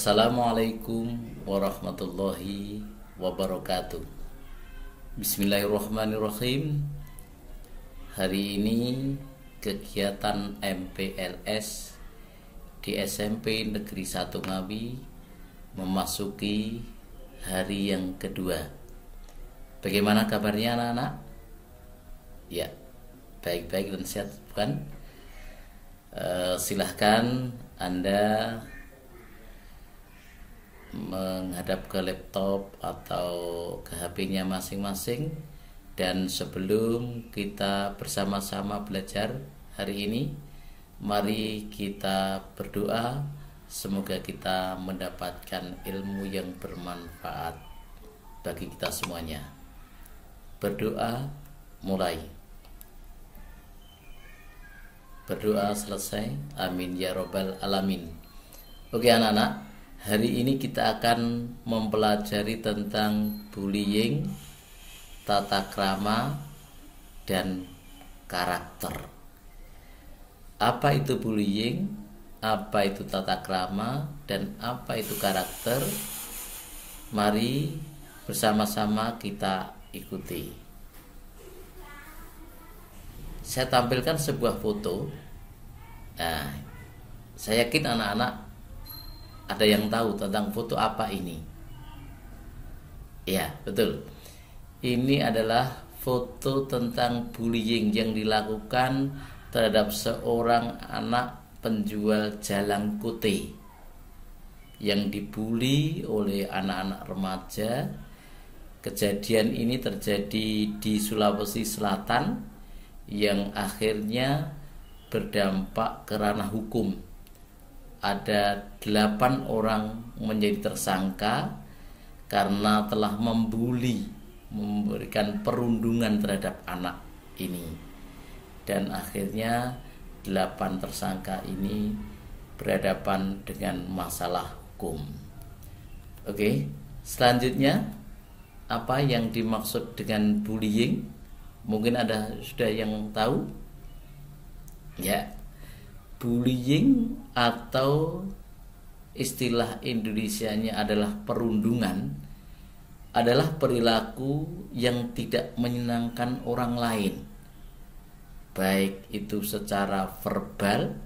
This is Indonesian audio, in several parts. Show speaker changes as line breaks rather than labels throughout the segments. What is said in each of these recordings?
Assalamualaikum warahmatullahi wabarakatuh. Bismillahirrahmanirrahim. Hari ini kegiatan MPLS di SMP Negeri 1 Ngawi memasuki hari yang kedua. Bagaimana kabarnya anak-anak? Ya, baik-baik dan sehat bukan? Silahkan Anda menghadap ke laptop atau ke HP-nya masing-masing. Dan sebelum kita bersama-sama belajar hari ini, mari kita berdoa. Semoga kita mendapatkan ilmu yang bermanfaat bagi kita semuanya. Berdoa mulai. Berdoa selesai. Amin ya robbal alamin. Oke anak-anak, hari ini kita akan mempelajari tentang bullying, tata krama, dan karakter. Apa itu bullying, apa itu tata krama, dan apa itu karakter? Mari bersama-sama kita ikuti. Saya tampilkan sebuah foto. Nah, saya yakin anak-anak ada yang tahu tentang foto apa ini? Ya, betul. Ini adalah foto tentang bullying yang dilakukan terhadap seorang anak penjual jalang kote yang dibully oleh anak-anak remaja. Kejadian ini terjadi di Sulawesi Selatan yang akhirnya berdampak ke ranah hukum. Ada 8 orang menjadi tersangka karena telah memberikan perundungan terhadap anak ini. Dan akhirnya 8 tersangka ini berhadapan dengan masalah hukum. Oke, selanjutnya apa yang dimaksud dengan bullying? Mungkin ada sudah yang tahu? Ya. Bullying atau istilah Indonesianya adalah perundungan adalah perilaku yang tidak menyenangkan orang lain, baik itu secara verbal,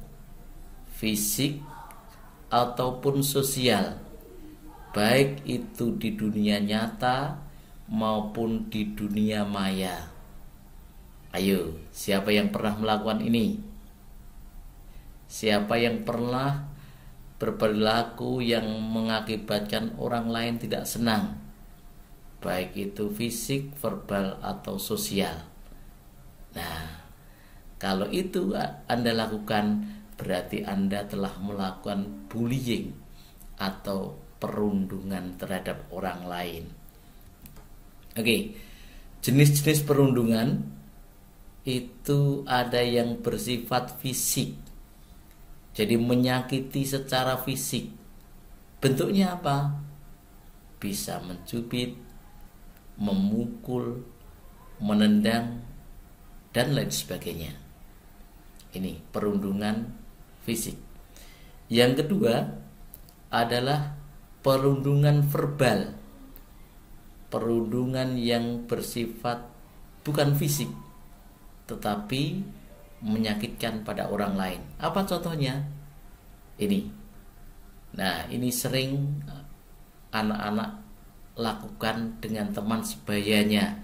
fisik, ataupun sosial, baik itu di dunia nyata maupun di dunia maya. Ayo, siapa yang pernah melakukan ini? Siapa yang pernah berperilaku yang mengakibatkan orang lain tidak senang, baik itu fisik, verbal, atau sosial? Nah, kalau itu Anda lakukan, berarti Anda telah melakukan bullying atau perundungan terhadap orang lain. Oke, jenis-jenis perundungan itu ada yang bersifat fisik, jadi menyakiti secara fisik. Bentuknya apa? Bisa mencubit, memukul, menendang, dan lain sebagainya. Ini perundungan fisik. Yang kedua adalah perundungan verbal. Perundungan yang bersifat bukan fisik, tetapi menyakitkan pada orang lain. Apa contohnya? Ini. Nah, ini sering anak-anak lakukan dengan teman sebayanya.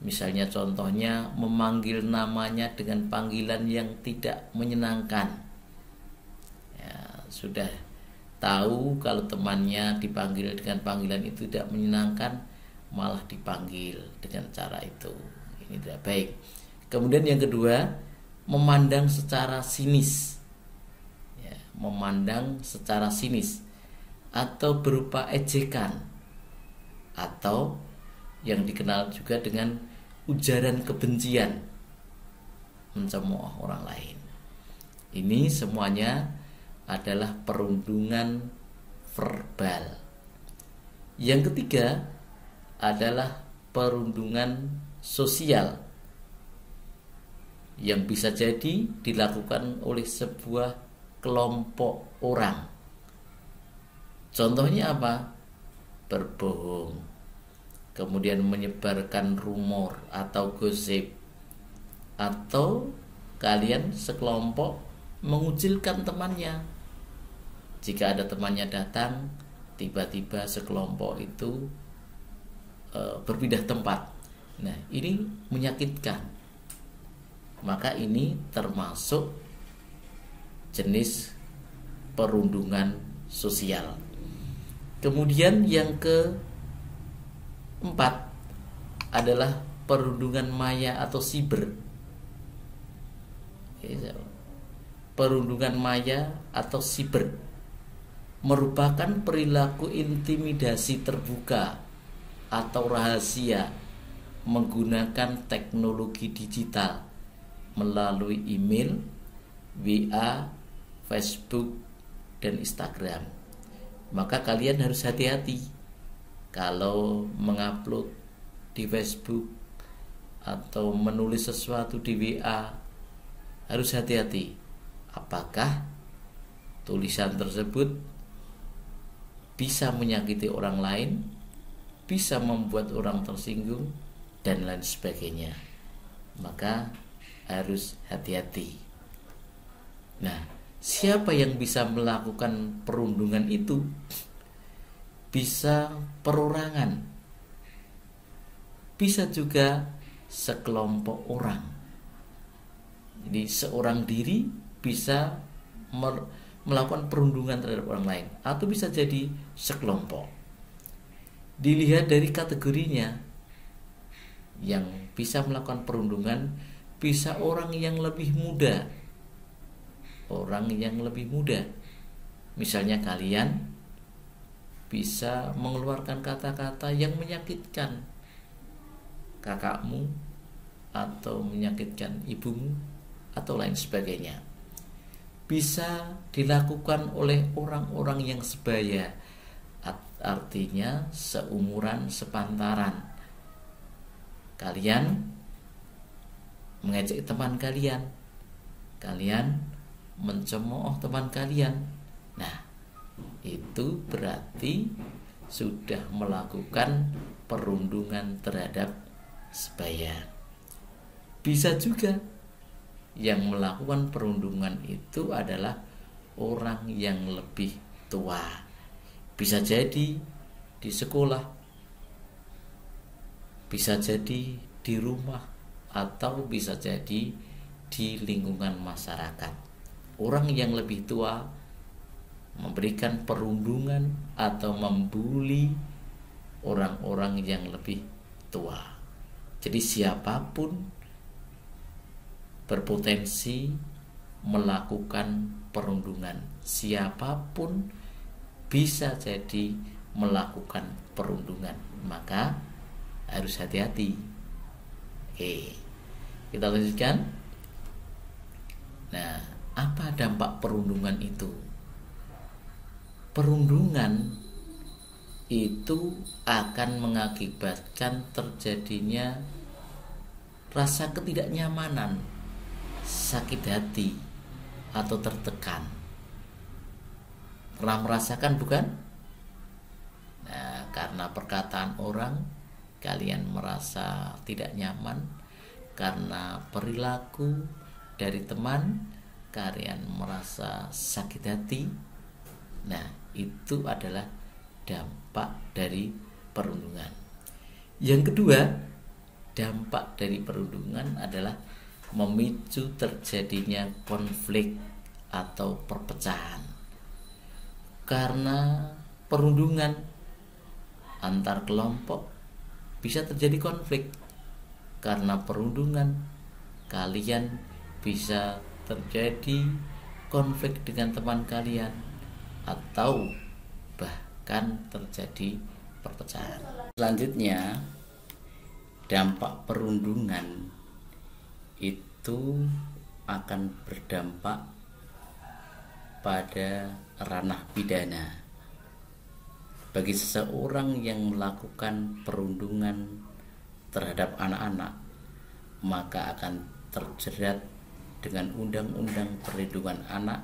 Misalnya contohnya memanggil namanya dengan panggilan yang tidak menyenangkan. Ya, sudah tahu kalau temannya dipanggil dengan panggilan itu tidak menyenangkan, malah dipanggil dengan cara itu. Ini tidak baik. Kemudian yang kedua, memandang secara sinis, ya, memandang secara sinis atau berupa ejekan, atau yang dikenal juga dengan ujaran kebencian, mencemooh orang lain. Ini semuanya adalah perundungan verbal. Yang ketiga adalah perundungan sosial, yang bisa jadi dilakukan oleh sebuah kelompok orang. Contohnya apa? Berbohong, kemudian menyebarkan rumor atau gosip, atau kalian sekelompok mengucilkan temannya. Jika ada temannya datang, tiba-tiba sekelompok itu berpindah tempat. Nah, ini menyakitkan. Maka ini termasuk jenis perundungan sosial. Kemudian yang keempat adalah perundungan maya atau siber. Perundungan maya atau siber merupakan perilaku intimidasi terbuka atau rahasia menggunakan teknologi digital melalui email, WA, Facebook, dan Instagram. Maka kalian harus hati-hati kalau mengupload di Facebook atau menulis sesuatu di WA. Harus hati-hati apakah tulisan tersebut bisa menyakiti orang lain, bisa membuat orang tersinggung, dan lain sebagainya. Maka harus hati-hati. Nah, siapa yang bisa melakukan perundungan itu? Bisa perorangan, bisa juga sekelompok orang. Jadi seorang diri bisa melakukan perundungan terhadap orang lain, atau bisa jadi sekelompok. Dilihat dari kategorinya, yang bisa melakukan perundungan bisa orang yang lebih muda. Orang yang lebih muda. Misalnya kalian bisa mengeluarkan kata-kata yang menyakitkan kakakmu, atau menyakitkan ibumu, atau lain sebagainya. Bisa dilakukan oleh orang-orang yang sebaya, artinya seumuran, sepantaran. Kalian mengejek teman kalian, kalian mencemooh teman kalian. Nah, itu berarti sudah melakukan perundungan terhadap sebaya. Bisa juga yang melakukan perundungan itu adalah orang yang lebih tua. Bisa jadi di sekolah, bisa jadi di rumah, atau bisa jadi di lingkungan masyarakat. Orang yang lebih tua memberikan perundungan atau membuli orang-orang yang lebih tua. Jadi siapapun berpotensi melakukan perundungan. Siapapun bisa jadi melakukan perundungan. Maka harus hati-hati. Oke, kita lanjutkan. Nah, apa dampak perundungan itu? Perundungan itu akan mengakibatkan terjadinya rasa ketidaknyamanan, sakit hati, atau tertekan. Pernah merasakan, bukan? Nah, karena perkataan orang, kalian merasa tidak nyaman. Karena perilaku dari teman, kalian merasa sakit hati. Nah, itu adalah dampak dari perundungan. Yang kedua, dampak dari perundungan adalah memicu terjadinya konflik atau perpecahan. Karena perundungan antar kelompok bisa terjadi konflik. Karena perundungan kalian bisa terjadi konflik dengan teman kalian, atau bahkan terjadi perpecahan. Selanjutnya, dampak perundungan itu akan berdampak pada ranah pidana. Bagi seseorang yang melakukan perundungan terhadap anak-anak, maka akan terjerat dengan Undang-Undang Perlindungan Anak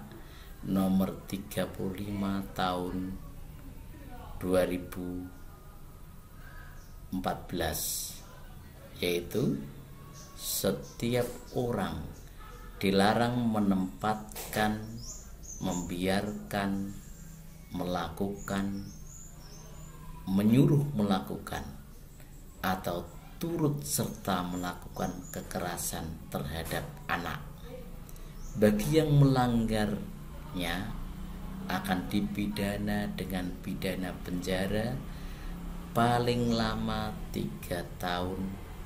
nomor 35 tahun 2014, yaitu setiap orang dilarang menempatkan, membiarkan, melakukan, menyuruh melakukan, atau turut serta melakukan kekerasan terhadap anak. Bagi yang melanggarnya akan dipidana dengan pidana penjara paling lama 3 tahun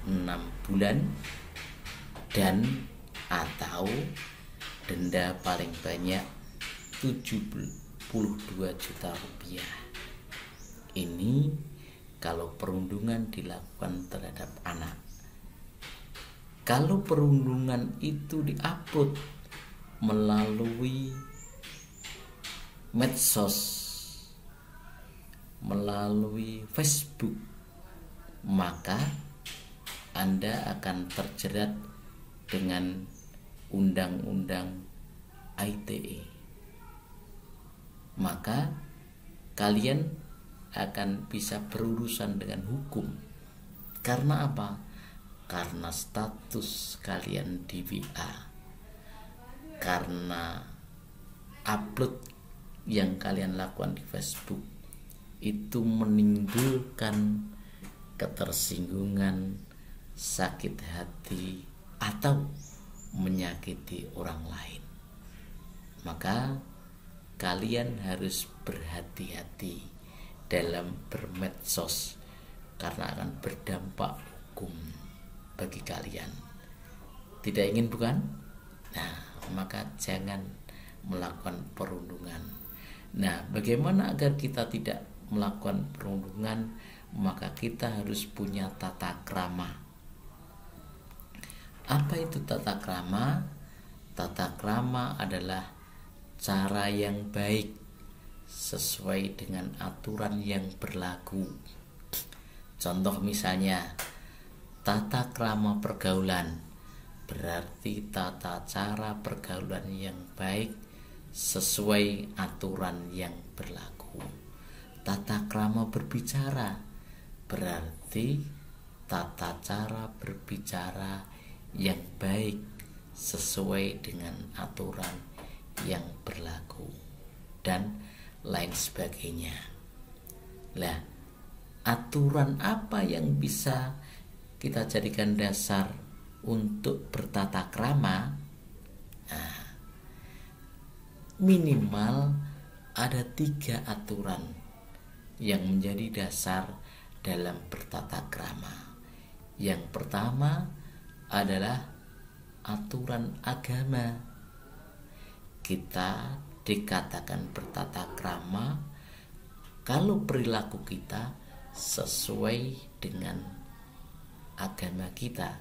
6 bulan dan atau denda paling banyak 72 juta rupiah. Ini kalau perundungan dilakukan terhadap anak. Kalau perundungan itu diupload melalui medsos, melalui Facebook, maka Anda akan terjerat dengan undang-undang ITE. Maka kalian akan bisa berurusan dengan hukum. Karena apa? Karena status kalian di WA, karena upload yang kalian lakukan di Facebook itu menimbulkan ketersinggungan, sakit hati, atau menyakiti orang lain. Maka kalian harus berhati-hati dalam bermedsos karena akan berdampak hukum bagi kalian. Tidak ingin bukan? Nah, maka jangan melakukan perundungan. Nah, bagaimana agar kita tidak melakukan perundungan? Maka kita harus punya tata krama. Apa itu tata krama? Tata krama adalah cara yang baik sesuai dengan aturan yang berlaku. Contoh misalnya, tata krama pergaulan berarti tata cara pergaulan yang baik sesuai aturan yang berlaku. Tata krama berbicara berarti tata cara berbicara yang baik sesuai dengan aturan yang berlaku dan lain sebagainya. Lah, aturan apa yang bisa kita jadikan dasar untuk bertata krama? Nah, minimal ada 3 aturan yang menjadi dasar dalam bertata krama. Yang pertama adalah aturan agama. Kita dikatakan bertata krama kalau perilaku kita sesuai dengan agama kita.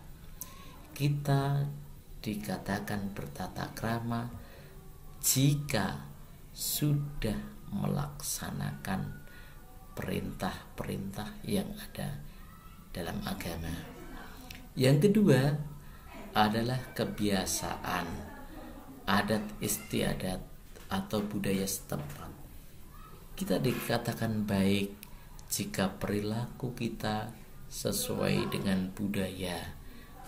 Kita dikatakan bertata krama jika sudah melaksanakan perintah-perintah yang ada dalam agama. Yang kedua adalah kebiasaan, adat istiadat atau budaya setempat. Kita dikatakan baik jika perilaku kita sesuai dengan budaya,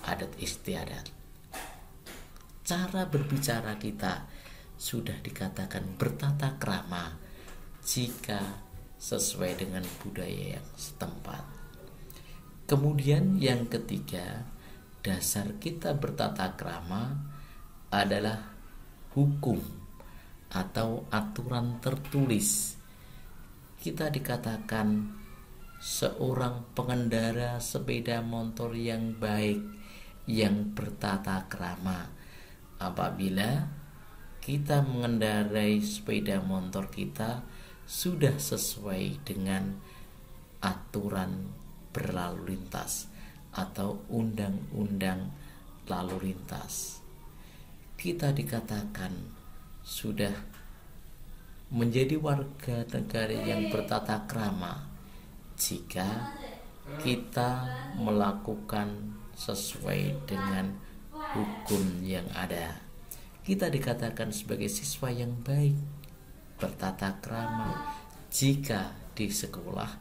adat istiadat. Cara berbicara kita sudah dikatakan bertata krama jika sesuai dengan budaya yang setempat. Kemudian yang ketiga, dasar kita bertata krama adalah hukum atau aturan tertulis. Kita dikatakan seorang pengendara sepeda motor yang baik, yang bertata krama apabila kita mengendarai sepeda motor kita sudah sesuai dengan aturan berlalu lintas atau undang-undang lalu lintas. Kita dikatakan sudah menjadi warga negara yang bertata krama jika kita melakukan sesuai dengan hukum yang ada. Kita dikatakan sebagai siswa yang baik, bertata krama jika di sekolah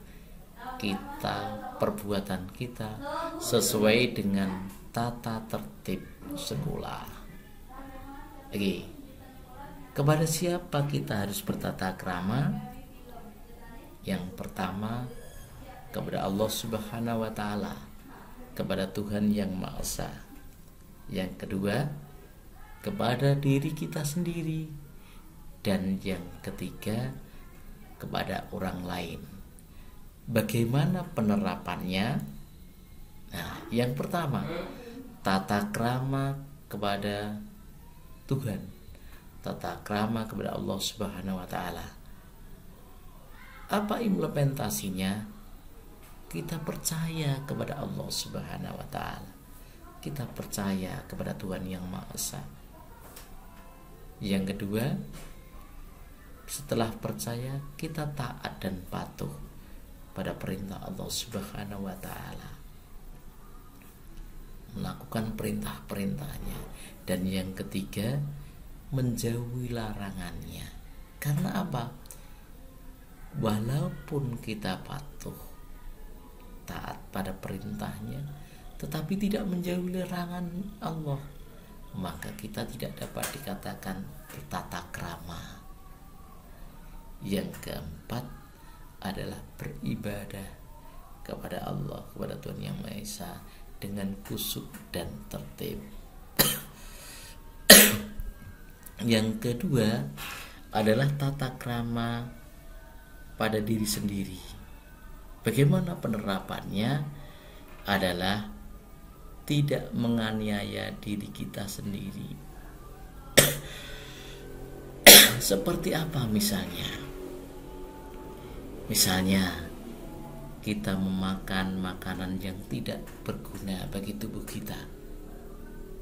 kita, perbuatan kita sesuai dengan tata tertib sekolah. Oke, kepada siapa kita harus bertata krama? Yang pertama, kepada Allah Subhanahu wa Ta'ala, kepada Tuhan yang Maha Esa. Yang kedua, kepada diri kita sendiri. Dan yang ketiga, kepada orang lain. Bagaimana penerapannya? Nah, yang pertama, tata krama kepada Tuhan, tata krama kepada Allah Subhanahu wa Ta'ala. Apa implementasinya? Kita percaya kepada Allah Subhanahu wa Ta'ala. Kita percaya kepada Tuhan yang Maha Esa. Yang kedua, setelah percaya, kita taat dan patuh pada perintah Allah Subhanahu wa Ta'ala, melakukan perintah-perintahnya. Dan yang ketiga, menjauhi larangannya. Karena apa? Walaupun kita patuh, taat pada perintahnya, tetapi tidak menjauhi larangan Allah, maka kita tidak dapat dikatakan bertata krama. Yang keempat adalah beribadah kepada Allah, kepada Tuhan yang Maha Esa dengan khusyuk dan tertib. Yang kedua adalah tata krama pada diri sendiri. Bagaimana penerapannya? Adalah tidak menganiaya diri kita sendiri. Seperti apa misalnya? Misalnya kita memakan makanan yang tidak berguna bagi tubuh kita,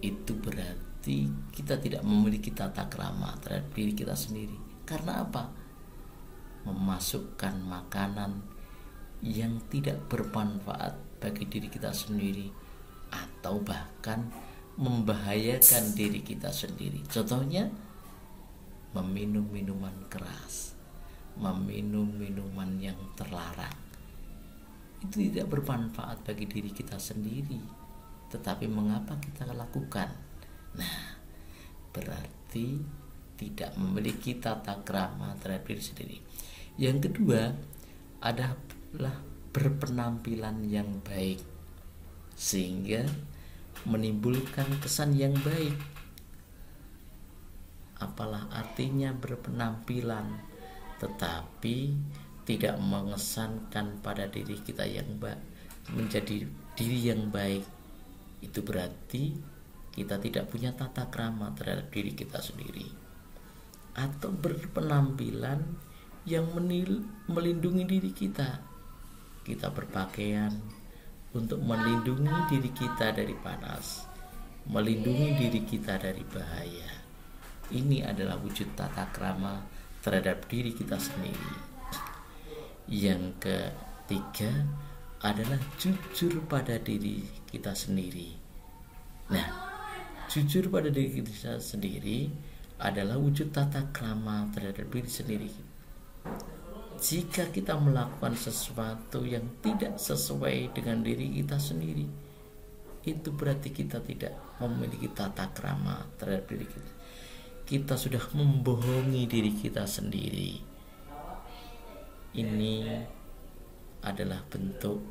itu berarti kita tidak memiliki tata krama terhadap diri kita sendiri. Karena apa? Memasukkan makanan yang tidak bermanfaat bagi diri kita sendiri, atau bahkan membahayakan diri kita sendiri. Contohnya, meminum minuman keras, meminum minuman yang terlarang. Itu tidak bermanfaat bagi diri kita sendiri, tetapi mengapa kita lakukan? Nah, berarti tidak memiliki tata krama terhadap diri sendiri. Yang kedua adalah berpenampilan yang baik, sehingga menimbulkan kesan yang baik. Apalah artinya berpenampilan tetapi tidak mengesankan pada diri kita yang baik, menjadi diri yang baik? Itu berarti kita tidak punya tata krama terhadap diri kita sendiri. Atau berpenampilan yang melindungi diri kita. Kita berpakaian untuk melindungi diri kita dari panas, melindungi diri kita dari bahaya. Ini adalah wujud tata krama terhadap diri kita sendiri. Yang ketiga adalah jujur pada diri kita sendiri. Nah, jujur pada diri kita sendiri adalah wujud tata krama terhadap diri sendiri. Jika kita melakukan sesuatu yang tidak sesuai dengan diri kita sendiri, itu berarti kita tidak memiliki tata krama terhadap diri kita. Kita sudah membohongi diri kita sendiri. Ini adalah bentuk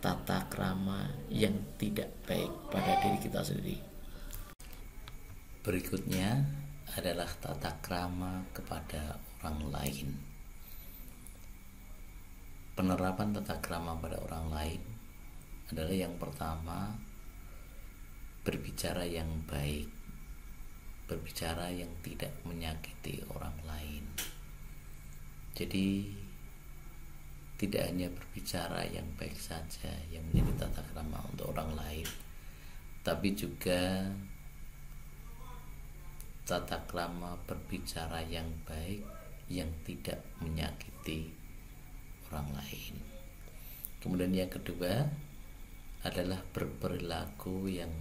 tata krama yang tidak baik pada diri kita sendiri. Berikutnya adalah tata krama kepada orang lain. Penerapan tata krama pada orang lain adalah yang pertama, berbicara yang baik, berbicara yang tidak menyakiti orang lain. Jadi tidak hanya berbicara yang baik saja yang menjadi tata krama untuk orang lain, tapi juga tata krama berbicara yang baik yang tidak menyakiti orang lain. Kemudian yang kedua adalah berperilaku yang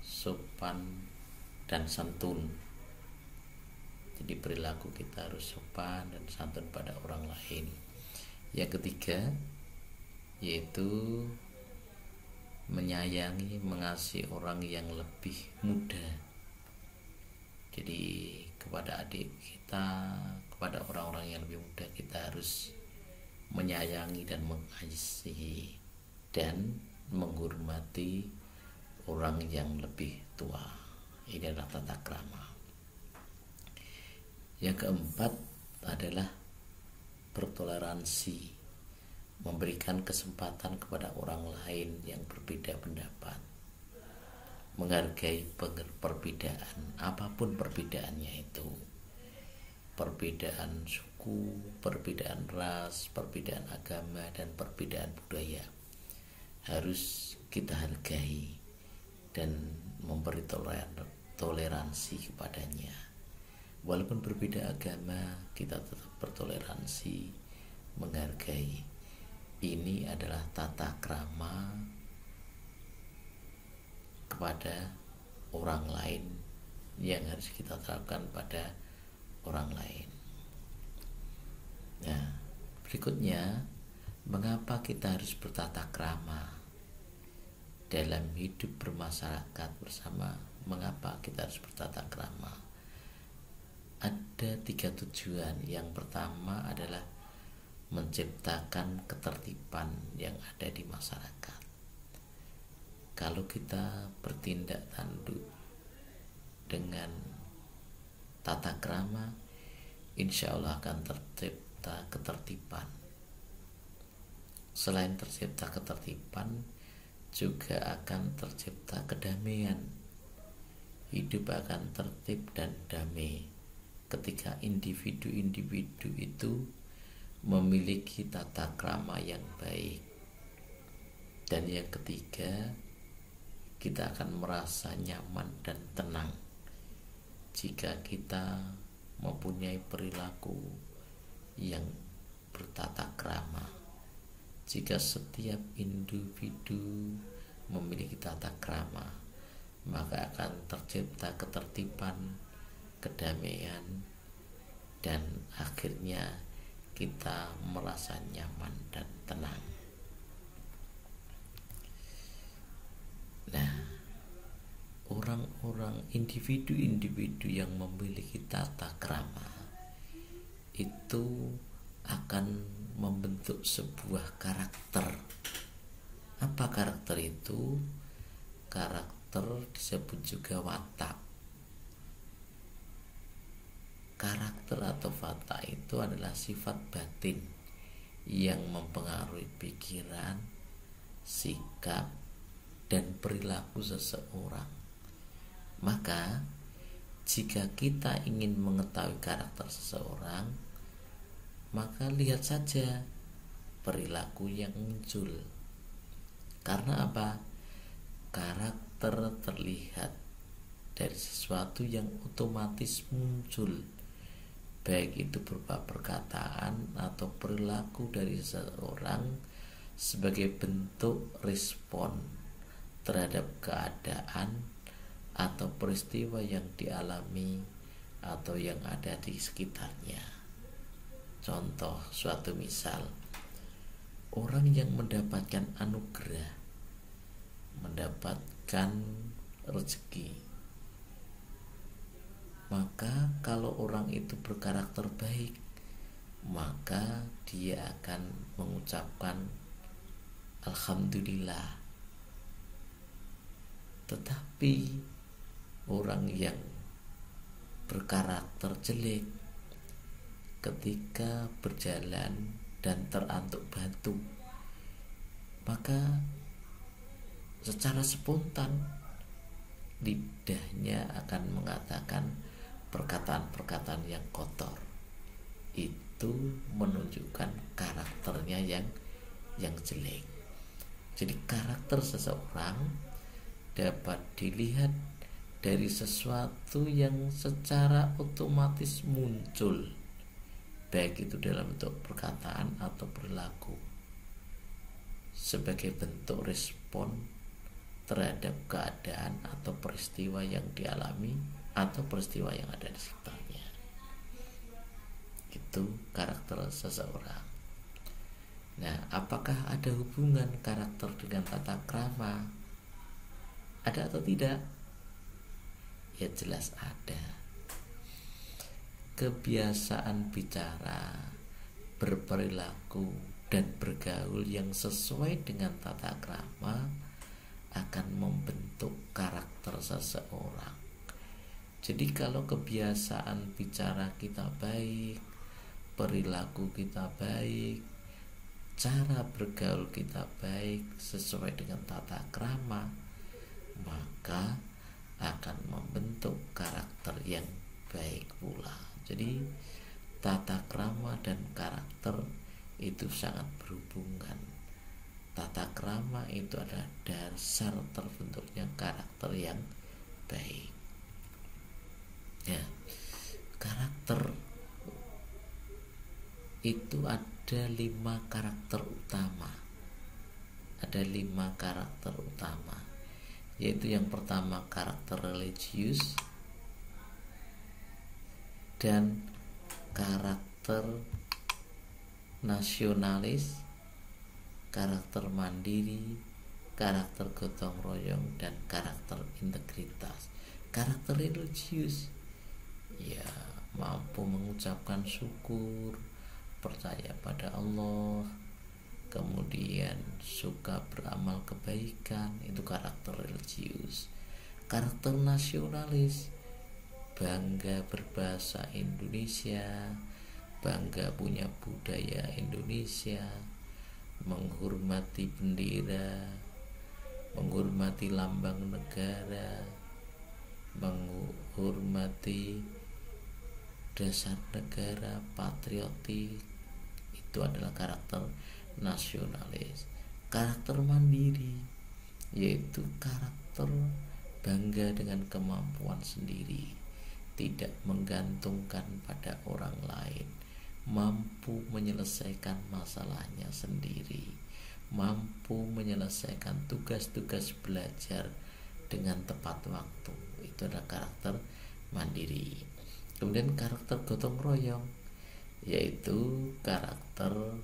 sopan dan santun. Jadi perilaku kita harus sopan dan santun pada orang lain. Yang ketiga yaitu menyayangi, mengasihi orang yang lebih muda. Jadi kepada adik kita, kepada orang-orang yang lebih muda, kita harus menyayangi dan mengasihi dan menghormati orang yang lebih tua. Ini adalah tata krama. Yang keempat adalah bertoleransi, memberikan kesempatan kepada orang lain yang berbeda pendapat, menghargai perbedaan, apapun perbedaannya itu, perbedaan suku, perbedaan ras, perbedaan agama, dan perbedaan budaya, harus kita hargai dan memberi toleransi kepadanya. Walaupun berbeda agama, kita tetap bertoleransi, menghargai. Ini adalah tata krama kepada orang lain yang harus kita terapkan pada orang lain. Nah, berikutnya, mengapa kita harus bertata krama dalam hidup bermasyarakat bersama? Mengapa kita harus bertata krama? Ada 3 tujuan. Yang pertama adalah menciptakan ketertiban yang ada di masyarakat. Kalau kita bertindak tanduk dengan tata krama, insya Allah akan tercipta ketertiban. Selain tercipta ketertiban, juga akan tercipta kedamaian. Hidup akan tertib dan damai ketika individu-individu itu memiliki tata krama yang baik. Dan yang ketiga, kita akan merasa nyaman dan tenang jika kita mempunyai perilaku yang bertata krama. Jika setiap individu memiliki tata krama, maka akan tercipta ketertiban, kedamaian, dan akhirnya kita merasa nyaman dan tenang. Nah, orang-orang, individu-individu yang memiliki tata krama itu akan membentuk sebuah karakter. Apa karakter itu? Karakter disebut juga watak. Karakter atau watak itu adalah sifat batin yang mempengaruhi pikiran, sikap, dan perilaku seseorang. Maka jika kita ingin mengetahui karakter seseorang, maka lihat saja perilaku yang muncul. Karena apa? Karakter terlihat dari sesuatu yang otomatis muncul, baik itu berupa perkataan atau perilaku dari seseorang sebagai bentuk respon terhadap keadaan atau peristiwa yang dialami atau yang ada di sekitarnya. Contoh, suatu misal, orang yang mendapatkan anugerah, mendapatkan rezeki, maka kalau orang itu berkarakter baik, maka dia akan mengucapkan alhamdulillah. Tetapi orang yang berkarakter jelek, ketika berjalan dan terantuk batu, maka secara spontan lidahnya akan mengatakan perkataan-perkataan yang kotor. Itu menunjukkan karakternya yang jelek. Jadi karakter seseorang dapat dilihat dari sesuatu yang secara otomatis muncul, baik itu dalam bentuk perkataan atau perilaku, sebagai bentuk respon terhadap keadaan atau peristiwa yang dialami atau peristiwa yang ada di sekitarnya. Itu karakter seseorang. Nah, apakah ada hubungan karakter dengan tata krama? Ada atau tidak? Ya jelas ada. Kebiasaan bicara, berperilaku, dan bergaul yang sesuai dengan tata krama akan membentuk karakter seseorang. Jadi kalau kebiasaan bicara kita baik, perilaku kita baik, cara bergaul kita baik sesuai dengan tata krama, maka akan membentuk karakter yang baik pula. Jadi tata krama dan karakter itu sangat berhubungan. Tata krama itu adalah dasar terbentuknya karakter yang baik. Ya, karakter itu ada 5 karakter utama. Ada 5 karakter utama, yaitu yang pertama karakter religius dan karakter nasionalis, karakter mandiri, karakter gotong royong, dan karakter integritas. Karakter religius, ya, mampu mengucapkan syukur, percaya pada Allah, kemudian suka beramal kebaikan, itu karakter religius. Karakter nasionalis, bangga berbahasa Indonesia, bangga punya budaya Indonesia, menghormati bendera, menghormati lambang negara, menghormati dasar negara, patriotik, itu adalah karakter nasionalis. Karakter mandiri, yaitu karakter bangga dengan kemampuan sendiri, tidak menggantungkan pada orang lain, mampu menyelesaikan masalahnya sendiri, mampu menyelesaikan tugas-tugas belajar dengan tepat waktu. Itu adalah karakter mandiri. Kemudian karakter gotong royong, yaitu karakter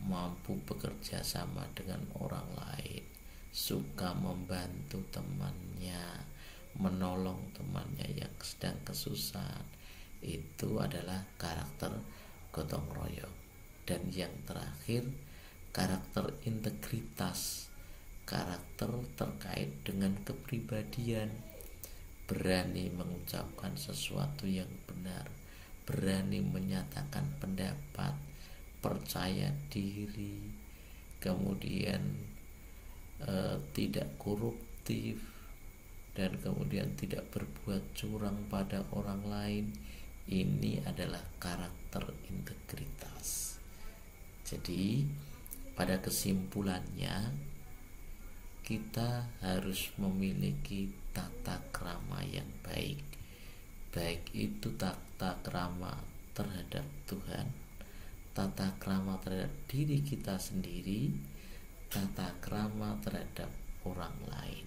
mampu bekerja sama dengan orang lain, suka membantu temannya, menolong temannya yang sedang kesusahan. Itu adalah karakter gotong royong. Dan yang terakhir, karakter integritas, karakter terkait dengan kepribadian, berani mengucapkan sesuatu yang benar, berani menyatakan pendapat, percaya diri, kemudian tidak koruptif, dan kemudian tidak berbuat curang pada orang lain. Ini adalah karakter integritas. Jadi pada kesimpulannya, kita harus memiliki tata krama yang baik. Baik itu tata krama terhadap Tuhan, tata krama terhadap diri kita sendiri, tata krama terhadap orang lain.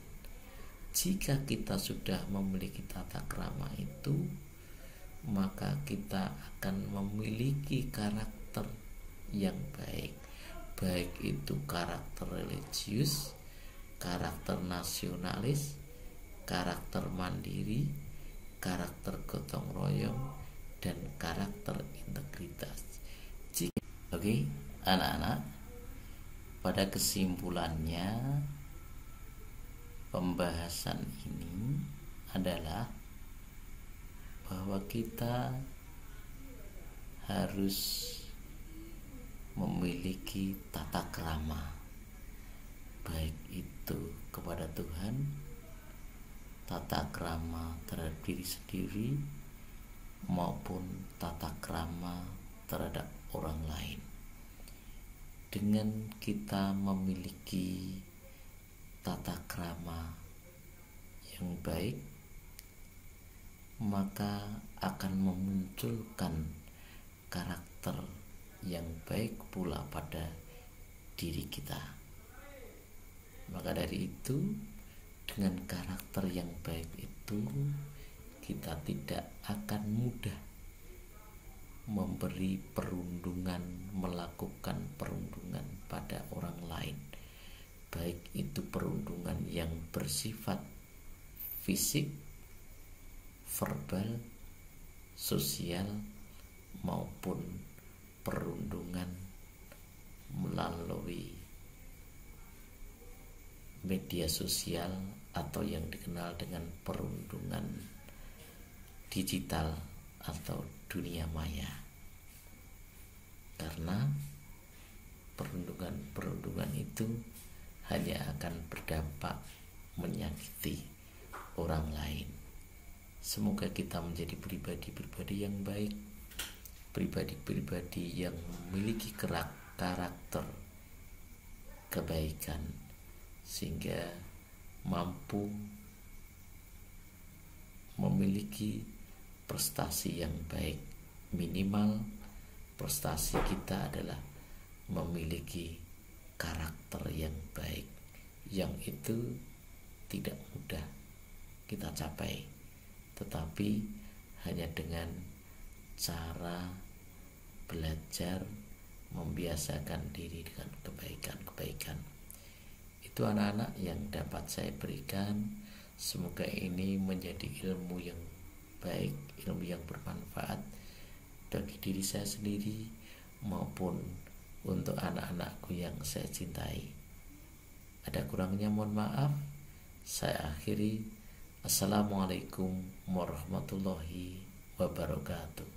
Jika kita sudah memiliki tata krama itu, maka kita akan memiliki karakter yang baik. Baik itu karakter religius, karakter nasionalis, karakter mandiri, karakter gotong royong, dan karakter integritas. Oke, anak-anak, pada kesimpulannya pembahasan ini adalah bahwa kita harus memiliki tata krama, baik itu kepada Tuhan, tata krama terhadap diri sendiri, maupun tata krama terhadap orang lain. Dengan kita memiliki tata krama yang baik, maka akan memunculkan karakter yang baik pula pada diri kita. Maka dari itu, dengan karakter yang baik itu, kita tidak akan mudah memberi perundungan, melakukan perundungan pada orang lain, baik itu perundungan yang bersifat fisik, verbal, sosial, maupun perundungan melalui media sosial atau yang dikenal dengan perundungan digital atau dunia maya. Karena perundungan itu hanya akan berdampak menyakiti orang lain. Semoga kita menjadi pribadi-pribadi yang baik, pribadi-pribadi yang memiliki karakter kebaikan, sehingga mampu memiliki prestasi yang baik. Minimal prestasi kita adalah memiliki karakter yang baik, yang itu tidak mudah kita capai, tetapi hanya dengan cara belajar membiasakan diri dengan kebaikan-kebaikan. Itu anak-anak yang dapat saya berikan. Semoga ini menjadi ilmu yang baik, ilmu yang bermanfaat bagi diri saya sendiri maupun untuk anak-anakku yang saya cintai. Ada kurangnya mohon maaf. Saya akhiri. Assalamualaikum warahmatullahi wabarakatuh.